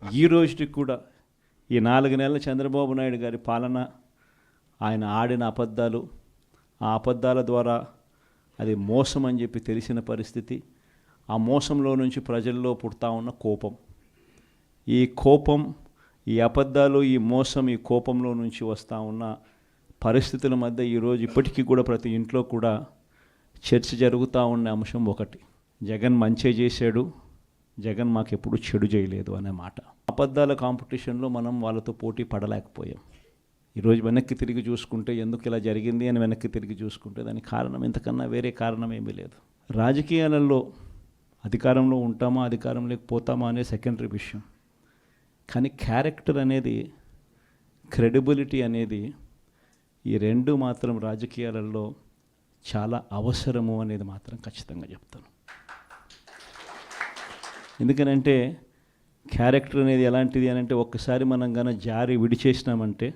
ఈ రోజుకి కూడా ఈ 4 నెలల చంద్రబాబు నాయుడు గారి పాలన, ఆయన ఆడిన అబద్ధాలు, ఆ అబద్ధాల ద్వారా అది మోసం అని చెప్పి తెలిసిన పరిస్థితి, ఆ మోసంలో నుంచి ప్రజల్లో పుడతా ఉన్న కోపం, ఈ కోపం, ఈ అబద్ధాలు, ఈ మోసం, ఈ కోపంలో నుంచి వస్తూ ఉన్న పరిస్థితుల మధ్య ఈరోజు ఇప్పటికీ కూడా ప్రతి ఇంట్లో కూడా చర్చ జరుగుతూ ఉన్న అంశం ఒకటి, జగన్ మంచే చేశాడు, జగన్ మాకెప్పుడు చెడు చేయలేదు అనే మాట. అబద్ధాల కాంపిటీషన్లో మనం వాళ్ళతో పోటీ పడలేకపోయాం. ఈరోజు వెనక్కి తిరిగి చూసుకుంటే ఎందుకు ఇలా జరిగింది అని వెనక్కి తిరిగి చూసుకుంటే దానికి కారణం ఇంతకన్నా వేరే కారణం ఏమీ లేదు. రాజకీయాలలో అధికారంలో ఉంటామా అధికారం లేకపోతామా అనే సెకండరీ విషయం, కానీ క్యారెక్టర్ అనేది, క్రెడిబిలిటీ అనేది, ఈ రెండు మాత్రం రాజకీయాలలో చాలా అవసరము అనేది మాత్రం ఖచ్చితంగా చెప్తాను. ఎందుకనంటే క్యారెక్టర్ అనేది ఎలాంటిది అని అంటే ఒక్కసారి మనం కనుక జారి విడిచేసినామంటే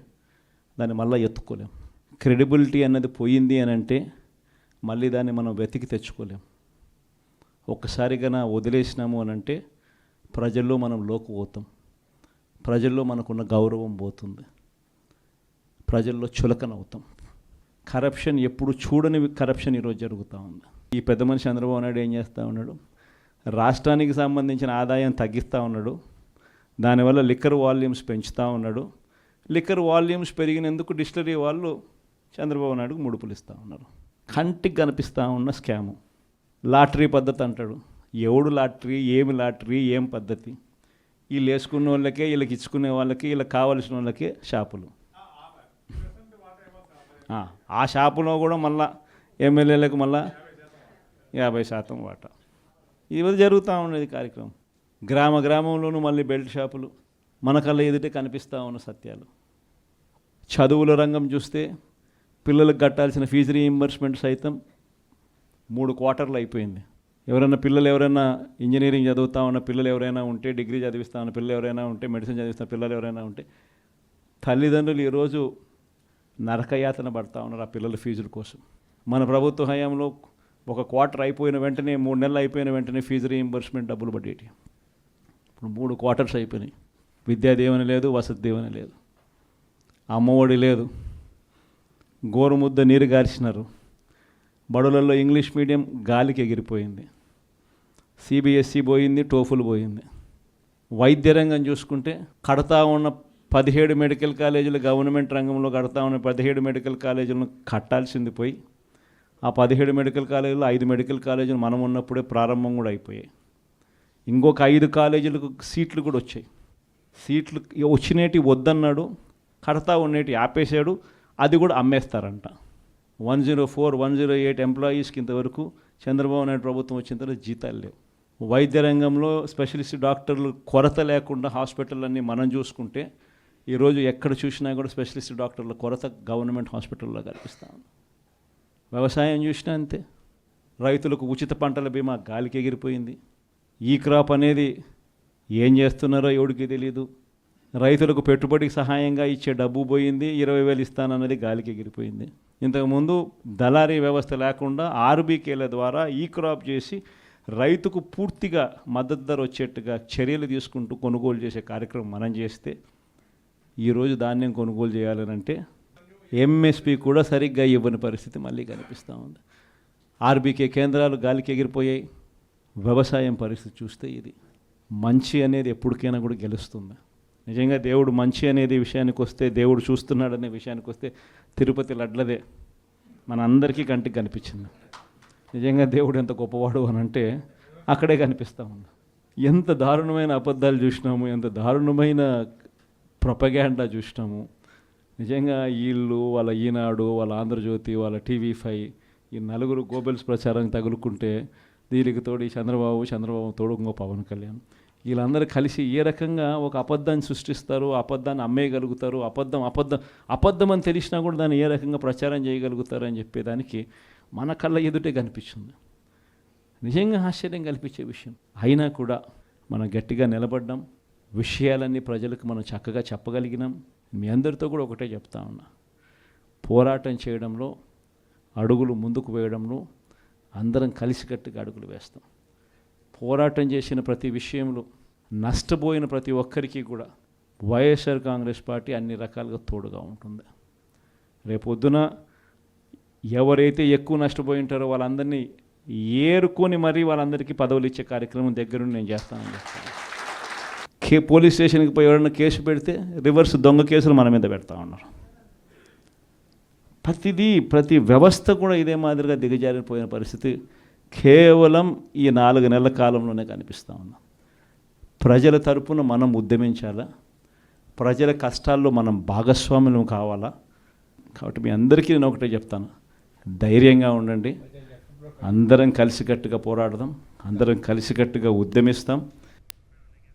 దాన్ని మళ్ళీ ఎత్తుకోలేం. క్రెడిబిలిటీ అన్నది పోయింది అని అంటే మళ్ళీ దాన్ని మనం వెతికి తెచ్చుకోలేం. ఒక్కసారి కనుక వదిలేసినాము అని అంటే ప్రజల్లో మనం లోకుపోతాం, ప్రజల్లో మనకున్న గౌరవం పోతుంది, ప్రజల్లో చులకన అవుతాం. కరప్షన్, ఎప్పుడు చూడని కరప్షన్ ఈరోజు జరుగుతూ ఉంది. ఈ పెద్ద మనిషి చంద్రబాబు నాయుడు ఏం చేస్తూ ఉన్నాడు, రాష్ట్రానికి సంబంధించిన ఆదాయం తగ్గిస్తూ ఉన్నాడు, దానివల్ల లిక్కర్ వాల్యూమ్స్ పెంచుతూ ఉన్నాడు. లిక్కర్ వాల్యూమ్స్ పెరిగినందుకు డిస్టిలరీ వాళ్ళు చంద్రబాబు నాయుడుకు ముడుపులు ఇస్తూ ఉన్నారు. కంటికి కనిపిస్తూ ఉన్న స్కాము. లాటరీ పద్ధతి అంటాడు. ఎవడు లాటరీ, ఏమి లాటరీ, ఏం పద్ధతి? వీళ్ళు వేసుకున్న వాళ్ళకే, వీళ్ళకి ఇచ్చుకునే వాళ్ళకి, వీళ్ళకి కావాల్సిన వాళ్ళకే షాపులు. ఆ షాపులో కూడా మళ్ళా ఎమ్మెల్యేలకు మళ్ళా 50% వాటా. ఇది జరుగుతూ ఉండేది కార్యక్రమం. గ్రామంలోనూ మళ్ళీ బెల్ట్ షాపులు, మన కళ్ళ ఎదుటే కనిపిస్తూ ఉన్న సత్యాలు. చదువుల రంగం చూస్తే పిల్లలకు కట్టాల్సిన ఫీజు రీయింబర్స్మెంట్ సైతం 3 క్వార్టర్లు అయిపోయింది. ఎవరైనా ఇంజనీరింగ్ చదువుతూ ఉన్న పిల్లలు ఎవరైనా ఉంటే, డిగ్రీ చదివిస్తూ ఉన్న పిల్లలు ఎవరైనా ఉంటే, మెడిసిన్ చదివిస్తున్న పిల్లలు ఎవరైనా ఉంటే, తల్లిదండ్రులు ఈరోజు నరకయాతన పడతా ఉన్నారు ఆ పిల్లల ఫీజుల కోసం. మన ప్రభుత్వ హయాంలో 1 క్వార్టర్ అయిపోయిన వెంటనే, 3 నెలలు అయిపోయిన వెంటనే ఫీజు రీయింబర్స్మెంట్ డబ్బులు పడేటి. ఇప్పుడు 3 క్వార్టర్స్ అయిపోయినాయి. విద్యాదీవెన లేదు, వసతి దీవెన లేదు, అమ్మఒడి లేదు, గోరుముద్ద నీరు గార్చినారు. బడులలో ఇంగ్లీష్ మీడియం గాలికి ఎగిరిపోయింది. సిబిఎస్ఈ పోయింది, టోఫుల్ పోయింది. వైద్య రంగం చూసుకుంటే కడతా ఉన్న 17 మెడికల్ కాలేజీలు, గవర్నమెంట్ రంగంలో కడతా ఉన్న 17 మెడికల్ కాలేజీలను కట్టాల్సింది పోయి, ఆ 17 మెడికల్ కాలేజీలు 5 మెడికల్ కాలేజీలు మనం ఉన్నప్పుడే ప్రారంభం కూడా అయిపోయాయి. ఇంకొక 5 కాలేజీలకు సీట్లు కూడా వచ్చాయి. సీట్లు వచ్చినేటి వద్దన్నాడు, కడతా ఉండేటి ఆపేశాడు, అది కూడా అమ్మేస్తారంట. 104, 108 ఎంప్లాయీస్కి ఇంతవరకు చంద్రబాబు నాయుడు ప్రభుత్వం వచ్చిన తర్వాత జీతాలు లేవు. వైద్య రంగంలో స్పెషలిస్ట్ డాక్టర్లు కొరత లేకుండా హాస్పిటల్లన్నీ మనం చూసుకుంటే ఈరోజు ఎక్కడ చూసినా కూడా స్పెషలిస్ట్ డాక్టర్ల కొరత గవర్నమెంట్ హాస్పిటల్లో కనిపిస్తూ ఉంది. వ్యవసాయం చూసినా అంతే. రైతులకు ఉచిత పంటల బీమా గాలికి ఎగిరిపోయింది. ఈ క్రాప్ అనేది ఏం చేస్తున్నారో ఎవడికి తెలియదు. రైతులకు పెట్టుబడికి సహాయంగా ఇచ్చే డబ్బు పోయింది, 20,000 ఇస్తానన్నది గాలికి ఎగిరిపోయింది. ఇంతకుముందు దళారీ వ్యవస్థ లేకుండా ఆర్బీకేల ద్వారా ఈ క్రాప్ చేసి రైతుకు పూర్తిగా మద్దతు ధర వచ్చేట్టుగా చర్యలు తీసుకుంటూ కొనుగోలు చేసే కార్యక్రమం మనం చేస్తే ఈరోజు ధాన్యం కొనుగోలు చేయాలనంటే ఎంఎస్పి కూడా సరిగ్గా ఇవ్వని పరిస్థితి మళ్ళీ కనిపిస్తూ ఉంది. ఆర్బీకే కేంద్రాలు గాలికి ఎగిరిపోయాయి. వ్యవసాయం పరిస్థితి చూస్తే ఇది మంచి అనేది ఎప్పటికైనా కూడా గెలుస్తుంది. నిజంగా దేవుడు మంచి అనేది విషయానికి వస్తే, దేవుడు చూస్తున్నాడనే విషయానికి వస్తే తిరుపతి లడ్లదే మన అందరికీ కంటికి కనిపించింది. నిజంగా దేవుడు ఎంత గొప్పవాడు అని అంటే అక్కడే కనిపిస్తూ ఉంది. ఎంత దారుణమైన అబద్ధాలు చూసినాము, ఎంత దారుణమైన ప్రొపగాండా చూసినాము. నిజంగా వీళ్ళు, వాళ్ళ ఈనాడు, వాళ్ళ ఆంధ్రజ్యోతి, వాళ్ళ TV5, ఈ 4 గోబెల్స్ ప్రచారం తగులుకుంటే దీనికి తోడు ఈ చంద్రబాబు తోడు ఇంకో పవన్ కళ్యాణ్, వీళ్ళందరూ కలిసి ఏ రకంగా ఒక అబద్ధాన్ని సృష్టిస్తారు, అబద్ధాన్ని అమ్మేయగలుగుతారు, అబద్ధం అని తెలిసినా కూడా దాన్ని ఏ రకంగా ప్రచారం చేయగలుగుతారు అని చెప్పేదానికి మన కళ్ళ ఎదుటే కనిపించింది. నిజంగా ఆశ్చర్యం కల్పించే విషయం. అయినా కూడా మనం గట్టిగా నిలబడ్డాం. విషయాలన్నీ ప్రజలకు మనం చక్కగా చెప్పగలిగినాం. మీ అందరితో కూడా ఒకటే చెప్తా ఉన్నా, పోరాటం చేయడంలో, అడుగులు ముందుకు వేయడంలో అందరం కలిసికట్టుగా అడుగులు వేస్తాం. పోరాటం చేసిన ప్రతి విషయంలో నష్టపోయిన ప్రతి ఒక్కరికి కూడా వైఎస్ఆర్ కాంగ్రెస్ పార్టీ అన్ని రకాలుగా తోడుగా ఉంటుంది. రేపొద్దున ఎవరైతే ఎక్కువ నష్టపోయి ఉంటారో వాళ్ళందరినీ ఏరుకొని మరీ వాళ్ళందరికీ పదవులు ఇచ్చే కార్యక్రమం దగ్గరుండి నేను చేస్తానని చెప్తాను. పోలీస్ స్టేషన్కి పోయి ఎవరైనా కేసు పెడితే రివర్స్ దొంగ కేసులు మన మీద పెడతా ఉన్నారు. ప్రతి వ్యవస్థ కూడా ఇదే మాదిరిగా దిగజారిపోయిన పరిస్థితి కేవలం ఈ 4 నెలల కాలంలోనే కనిపిస్తూ ఉన్నాం. ప్రజల తరపున మనం ఉద్యమించాలా, ప్రజల కష్టాల్లో మనం భాగస్వాములం కావాలా. కాబట్టి మీ అందరికీ నేను ఒకటే చెప్తాను, ధైర్యంగా ఉండండి, అందరం కలిసికట్టుగా పోరాడదాం, అందరం కలిసికట్టుగా ఉద్యమిస్తాం.